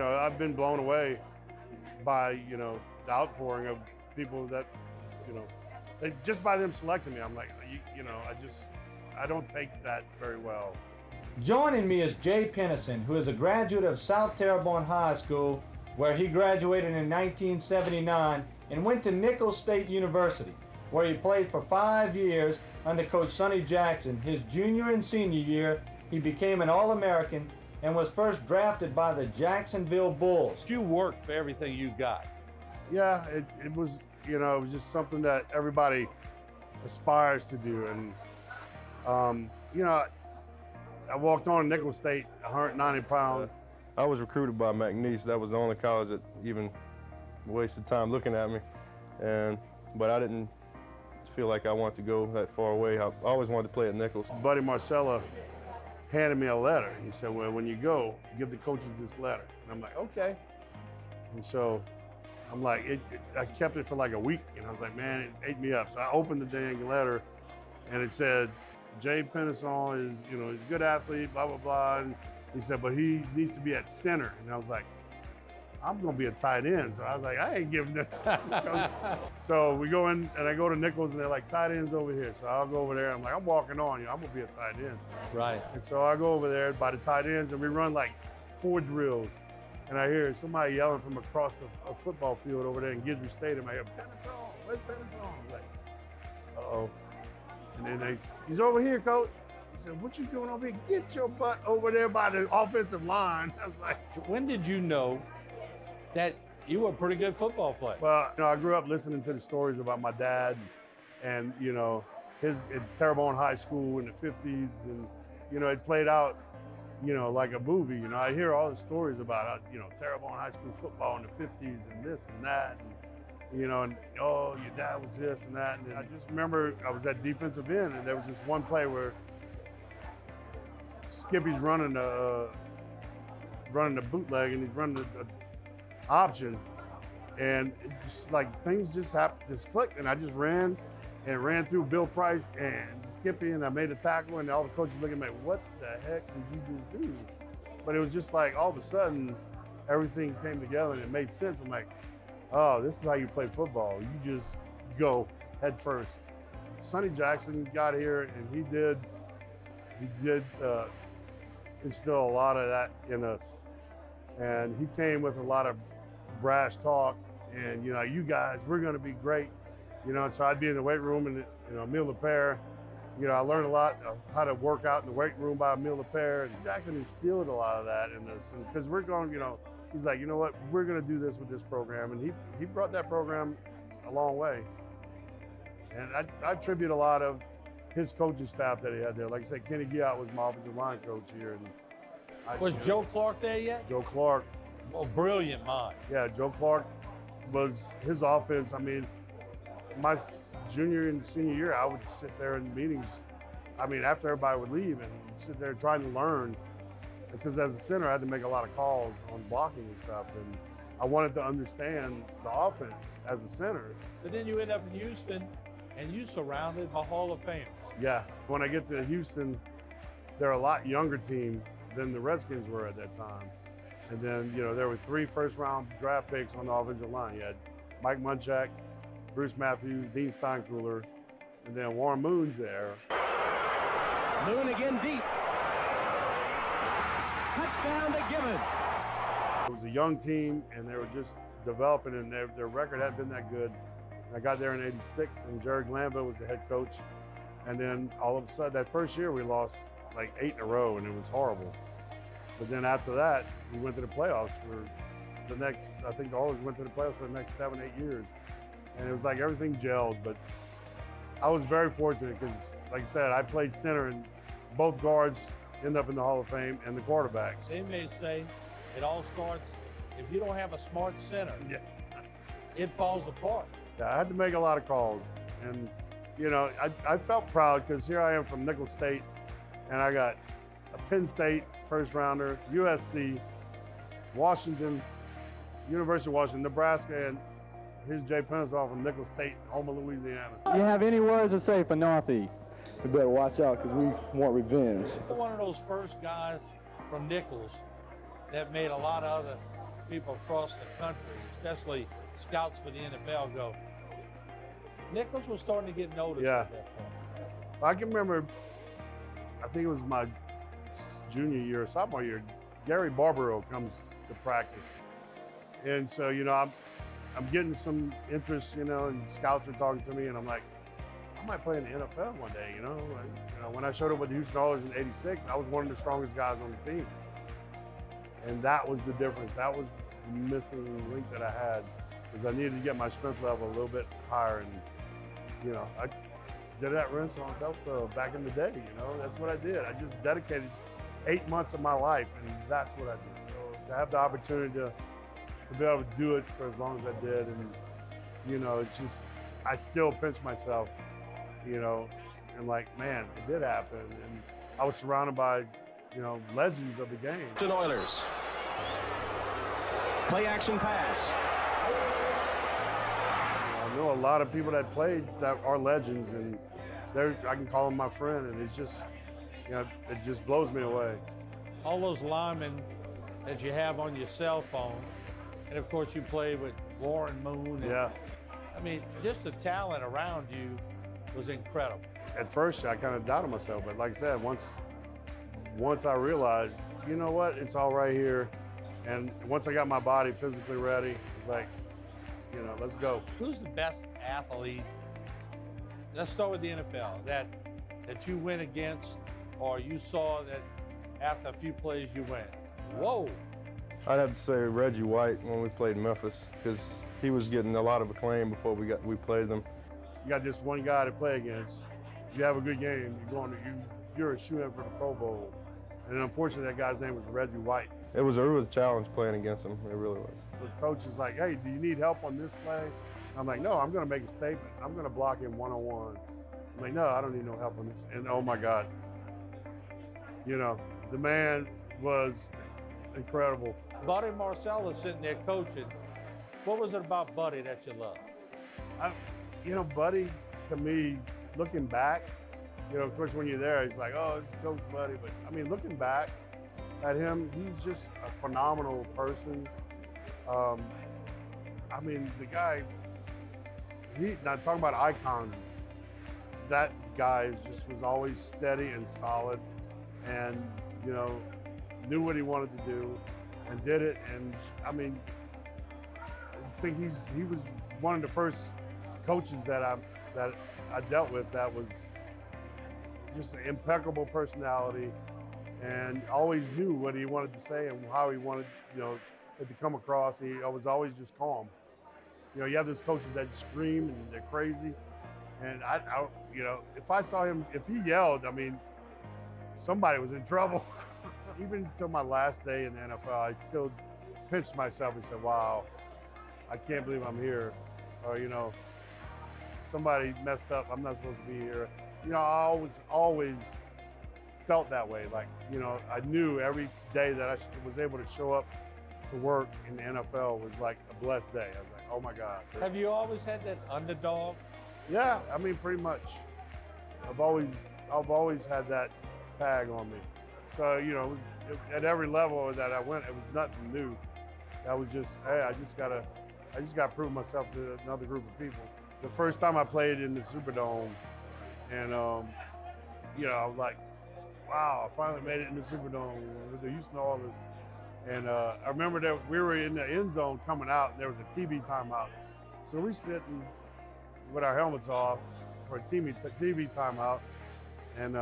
I've been blown away by, the outpouring of people that, they just by them selecting me, I'm like, I don't take that very well. Joining me is Jay Pennison, who is a graduate of South Terrebonne High School, where he graduated in 1979 and went to Nicholls State University, where he played for 5 years under Coach Sonny Jackson. His junior and senior year, he became an All-American and was first drafted by the Jacksonville Bulls. You worked for everything you got. Yeah, it was, it was just something that everybody aspires to do. And, I walked on Nicholls State, 190 pounds. I was recruited by McNeese. That was the only college that even wasted time looking at me. But I didn't feel like I wanted to go that far away. I always wanted to play at Nicholls. Buddy Marcella handed me a letter. He said, well, when you go, give the coaches this letter. And I'm like, okay. And so I'm like, I kept it for like a week, and I was like, man, it ate me up. So I opened the dang letter, and it said, Jay Pennison is, he's a good athlete, blah, blah, blah. And he said, but he needs to be at center. And I was like, I'm going to be a tight end. So I was like, I ain't giving this. So we go in, and I go to Nicholls, and they're like, tight end's over here. So I'll go over there. I'm like, I'm walking on you. I'm going to be a tight end. Right. And so I go over there by the tight ends, and we run like 4 drills. And I hear somebody yelling from across a football field over there in Gidry Stadium. I hear, Pennison, where's Pennison? I'm like, uh-oh. And then he's over here, coach. He said, what you doing over here? Get your butt over there by the offensive line. I was like, when did you know that you were a pretty good football player? Well, I grew up listening to the stories about my dad and, his at Terrebonne High School in the 50s. And, it played out, like a movie. I hear all the stories about, Terrebonne High School football in the 50s and this and that. And, oh, your dad was this and that. And I just remember I was at defensive end, and there was this one play where Skippy's running the bootleg, and he's running the option, and it just like things just happened, just clicked, and I just ran through Bill Price and Skippy, and I made a tackle, and all the coaches looking at me, what the heck did you just do? But it was just like all of a sudden everything came together and it made sense. I'm like, oh, this is how you play football. You just go head first. Sonny Jackson got here, and he did instill a lot of that in us. And he came with a lot of brash talk, and you guys, we're going to be great. And so I'd be in the weight room, and Emile Lepere. I learned a lot of how to work out in the weight room by Emile Lepere. And Jackson instilled a lot of that in us, and because we're going, he's like, you know what, we're going to do this with this program. And he brought that program a long way. And I attribute a lot of his coaching staff that he had there. Like I said, Kenny Giat was my offensive line coach here. And was Joe Clark there yet? Joe Clark. Oh, brilliant mind. Yeah, Joe Clark was his offense. I mean, my junior and senior year, I would sit there in meetings, after everybody would leave, and sit there trying to learn. Because as a center, I had to make a lot of calls on blocking and stuff, and I wanted to understand the offense as a center. But then you end up in Houston, and you surrounded a Hall of Famers. Yeah, when I get to Houston, they're a lot younger team than the Redskins were at that time. And then, there were 3 first-round draft picks on the offensive line. You had Mike Munchak, Bruce Matthews, Dean Steinkuhler, and then Warren Moon's there. Moon again deep. Touchdown to Gibbons. It was a young team, and they were just developing, and their record hadn't been that good. And I got there in '86, and Jerry Glanville was the head coach. And then all of a sudden, that first year, we lost like 8 in a row, and it was horrible. But then after that, we went to the playoffs for the next, I think the Oilers went to the playoffs for the next 7, 8 years. And it was like everything gelled, but I was very fortunate because, like I said, I played center, and both guards end up in the Hall of Fame, and the quarterbacks. They may say it all starts, if you don't have a smart center, it falls apart. Yeah, I had to make a lot of calls, and I felt proud because here I am from Nicholls State, and I got a Penn State first rounder, USC, Washington, University of Washington, Nebraska, and here's Jay Pennison from Nicholls State, Houma, Louisiana. You have any words to say for Northeast? We better watch out because we want revenge. One of those first guys from Nicholls that made a lot of other people across the country, especially scouts for the NFL, go, Nicholls was starting to get noticed at that point. I can remember, I think it was my junior year or sophomore year, Gary Barbaro comes to practice. And so, you know, I'm getting some interest, you know, and scouts are talking to me, and I'm like, I might play in the NFL one day, you know? When I showed up with the Houston Oilers in '86, I was one of the strongest guys on the team. And that was the difference. That was the missing link that I had, because I needed to get my strength level a little bit higher. And, you know, I did that rinse on Delta back in the day, you know? That's what I did. I just dedicated 8 months of my life, and that's what I did. So to have the opportunity to be able to do it for as long as I did, and, you know, it's just, I still pinch myself, you know, and like, man, it did happen. And I was surrounded by, you know, legends of the game. Houston Oilers. Play action pass. I know a lot of people that played that are legends, and I can call them my friend, and it's just, you know, it just blows me away. All those linemen that you have on your cell phone, and of course you played with Warren Moon. And, yeah. I mean, just the talent around you was incredible. At first, I kind of doubted myself, but like I said, once I realized, you know what, it's all right here, and once I got my body physically ready, it's like, you know, let's go. Who's the best athlete? Let's start with the NFL that you went against, or you saw that after a few plays you went, whoa. I'd have to say Reggie White when we played Memphis, because he was getting a lot of acclaim before we played them. You got this one guy to play against. If you have a good game, you're a shoe-in for the Pro Bowl. And unfortunately, that guy's name was Reggie White. It was a challenge playing against him. It really was. The coach is like, hey, do you need help on this play? I'm like, no, I'm going to make a statement. I'm going to block him one-on-one. I'm like, no, I don't need no help on this. And oh my God, you know, the man was incredible. Buddy Marcellus sitting there coaching. What was it about Buddy that you loved? You know, Buddy, to me, looking back, you know, of course, when you're there, he's like, oh, it's Coach Buddy. But I mean, looking back at him, he's just a phenomenal person. I mean, the guy, not talking about icons, that guy was always steady and solid, and, you know, knew what he wanted to do and did it. And I mean, I think he was one of the first coaches that I dealt with that was just an impeccable personality, and always knew what he wanted to say and how he wanted, you know, it to come across. He was always just calm. You know, you have those coaches that scream and they're crazy, and I you know, if I saw him, if he yelled, I mean, somebody was in trouble. Even till my last day in the NFL, I still pinched myself and said, wow, I can't believe I'm here. Or, you know, somebody messed up, I'm not supposed to be here. You know, I always felt that way. Like, you know, I knew every day that I was able to show up to work in the NFL was like a blessed day. I was like, oh my God. Have you always had that underdog? Yeah, I mean, pretty much. I've always had that tag on me. So, you know, at every level that I went, it was nothing new. I was just, hey, I just gotta prove myself to another group of people. The first time I played in the Superdome, and you know, I was like, wow, I finally made it in the Superdome with the Houston Oilers. And I remember that we were in the end zone coming out, and there was a TV timeout. So we're sitting with our helmets off for a TV timeout, and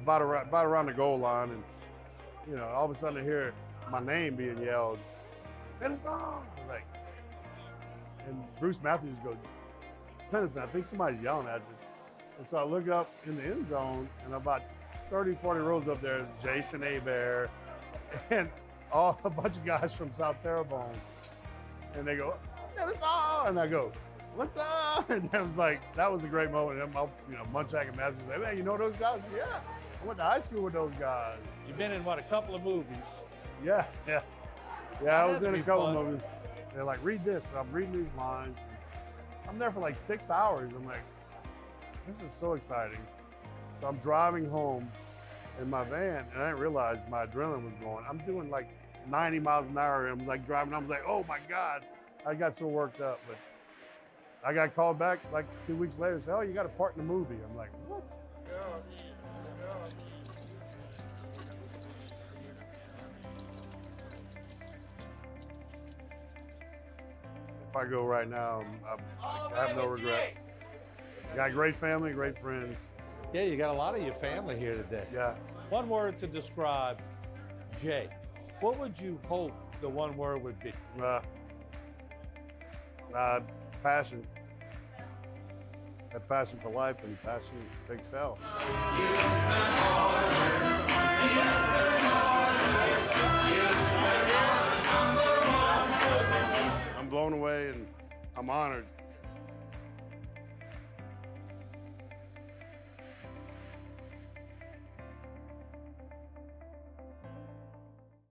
about around the goal line, and you know, all of a sudden I hear my name being yelled, Pennison! Like, and Bruce Matthews goes, Pennison, I think somebody's yelling at you. And so I look up in the end zone, and about 30, 40 rows up there is Jason Hebert and a bunch of guys from South Terrebonne. And they go, Pennison! And I go, what's up? And that was a great moment. And you know, Munchak and Matthews like, man, you know those guys? Yeah, I went to high school with those guys. You've been in, what, a couple of movies? Yeah, I was in a couple of movies. They're like, read this. So I'm reading these lines. I'm there for like 6 hours. I'm like, this is so exciting. So I'm driving home in my van, and I didn't realize my adrenaline was going. I'm doing like 90 miles an hour. And I was like driving. I was like, oh my God. I got so worked up. But I got called back like 2 weeks later. Said, oh, you got a part in the movie. I'm like, what? If I go right now, I have no regrets. Got a great family, great friends. Yeah, you got a lot of your family here today. Yeah. One word to describe Jay. What would you hope the one word would be? Passion. That passion for life and passion to excel. I'm blown away and I'm honored